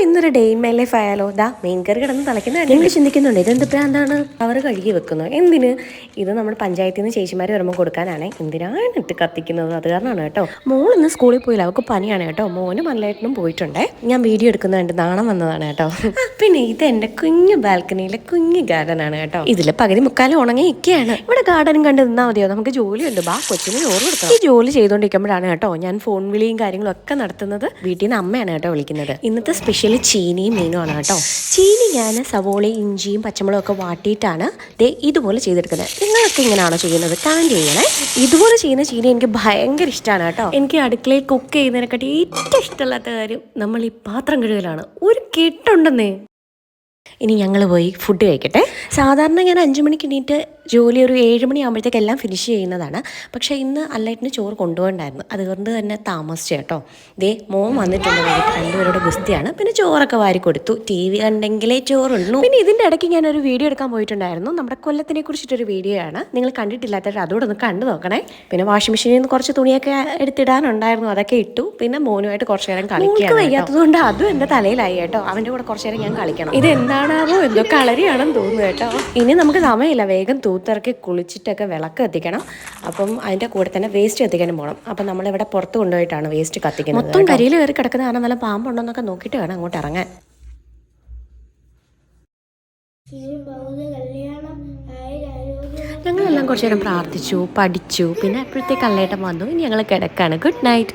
ഇന്നൊരു day in my life ആയാലോ? ദാ മെയിൻ കറി കിടന്ന് തിളയ്ക്കുന്ന നിങ്ങൾ ചിന്തിക്കുന്നുണ്ട് ഇതെന്ത് പ്രാന്താണ് അവർ കഴുകി വെക്കുന്നത് എന്തിന്? ഇത് നമ്മുടെ പഞ്ചായത്തിൽ നിന്ന് ചേച്ചിമാർ വരുമ്പോൾ കൊടുക്കാനാണ്. എന്തിനാണ് ഇട്ട് കത്തിക്കുന്നത്? അത് കാരണമാണ് കേട്ടോ. മോളിന്ന് സ്കൂളിൽ പോയില്ല, അവൾക്ക് പനിയാണ് കേട്ടോ. മോന് മല്ലായിട്ടും പോയിട്ടുണ്ടേ. ഞാൻ വീഡിയോ എടുക്കുന്നതുകൊണ്ട് നാണം വന്നതാണ് കേട്ടോ. പിന്നെ ഇത് എൻ്റെ കുഞ്ഞു ബാൽക്കണിയിലെ കുഞ്ഞു ഗാർഡൻ ആണ് കേട്ടോ. ഇതിൽ പകുതി മുക്കാലും ഉണങ്ങി ഇരിക്കുകയാണ്. ഇവിടെ ഗാർഡനും കണ്ട് നിന്നാൽ മതിയോ? നമുക്ക് ജോലിയുണ്ട്, ബാ കൊച്ചിന് ചോറ് കൊടുക്കണം. ഈ ജോലി ചെയ്തുകൊണ്ടിരിക്കുമ്പോഴാണ് കേട്ടോ ഞാൻ ഫോൺ വിളിയും കാര്യങ്ങളും ഒക്കെ നടത്തുന്നത്. വീട്ടിൽ നിന്ന് അമ്മയാണ് കേട്ടോ വിളിക്കുന്നത്. ഇന്നത്തെ സ്പെഷ്യൽ ചീനിയും മീനുമാണ് കേട്ടോ. ചീനി ഞാൻ സവോളയും ഇഞ്ചിയും പച്ചമുളകും ഒക്കെ വാട്ടിയിട്ടാണ് ഇതുപോലെ ചെയ്തെടുക്കുന്നത്. നിങ്ങളൊക്കെ ഇങ്ങനെയാണോ ചെയ്യുന്നത്? കമന്റ് ചെയ്യണേ. ഇതുപോലെ ചെയ്യുന്ന ചീനി എനിക്ക് ഭയങ്കര ഇഷ്ടമാണ് കേട്ടോ. എനിക്ക് അടുക്കളയിൽ കുക്ക് ചെയ്യുന്നതിനെക്കാട്ടി ഏറ്റവും ഇഷ്ടമല്ലാത്ത കാര്യം നമ്മൾ ഈ പാത്രം കഴുകലാണ്. ഒരു കെട്ടുണ്ടെന്നേ. ഇനി ഞങ്ങൾ പോയി ഫുഡ് കഴിക്കട്ടെ. സാധാരണ ഞാൻ 5 മണിക്ക് എണീറ്റ് ജോലി ഒരു 7 മണിയാകുമ്പോഴത്തേക്ക് എല്ലാം ഫിനിഷ് ചെയ്യുന്നതാണ്. പക്ഷേ ഇന്ന് അല്ലായിട്ടിന് ചോറ് കൊണ്ടുപോകണ്ടായിരുന്നു, അതുകൊണ്ട് തന്നെ താമസിച്ചു കേട്ടോ. മോൻ വന്നിട്ടുണ്ട്. വൈകിട്ട് രണ്ടുപേരോട് ഗുസ്തിയാണ്. പിന്നെ ചോറൊക്കെ വാരി കൊടുത്തു. TV കണ്ടെങ്കിലേ ചോറുള്ളൂ. പിന്നെ ഇതിൻ്റെ ഇടയ്ക്ക് ഞാനൊരു വീഡിയോ എടുക്കാൻ പോയിട്ടുണ്ടായിരുന്നു. നമ്മുടെ കൊല്ലത്തിനെ കുറിച്ചിട്ടൊരു വീഡിയോ ആണ്. നിങ്ങൾ കണ്ടിട്ടില്ലാത്തവർ അതോടെ ഒന്ന് കണ്ടു നോക്കണേ. പിന്നെ വാഷിംഗ് മെഷീനിൽ നിന്ന് കുറച്ച് തുണിയൊക്കെ എടുത്തിടാനുണ്ടായിരുന്നു, അതൊക്കെ ഇട്ടു. പിന്നെ മോനുമായിട്ട് കുറച്ച് നേരം കളിക്കാൻ വയ്യാത്തതുകൊണ്ട് അതും എൻ്റെ തലയിലായി കേട്ടോ. അവൻ്റെ കൂടെ കുറച്ച് നേരം ഞാൻ കളിക്കണം. ഇത് എന്താണാവോ, എന്തോ കളരിയാണെന്ന് തോന്നുന്നു കേട്ടോ. ഇനി നമുക്ക് സമയമില്ല, വേഗം തൂത്തിറക്കി കുളിച്ചിട്ടൊക്കെ വിളക്ക് കത്തിക്കണം. അപ്പം അതിൻ്റെ കൂടെ തന്നെ വേസ്റ്റ് കത്തിക്കാനും പോകണം. അപ്പം നമ്മളിവിടെ പുറത്ത് കൊണ്ടുപോയിട്ടാണ് വേസ്റ്റ് കത്തിക്കുന്നത്. മൊത്തം കരിയിൽ കയറി കിടക്കുന്ന കാരണം നല്ല പാമ്പുണ്ടോന്നൊക്കെ നോക്കിയിട്ട് വേണം അങ്ങോട്ട് ഇറങ്ങാൻ. ഞങ്ങളെല്ലാം കുറച്ച് നേരം പ്രാർത്ഥിച്ചു, പഠിച്ചു. പിന്നെ അപ്പോഴത്തേക്ക് അല്ലേട്ടൻ വന്നു. ഇനി ഞങ്ങൾ കിടക്കാണ്. Good night.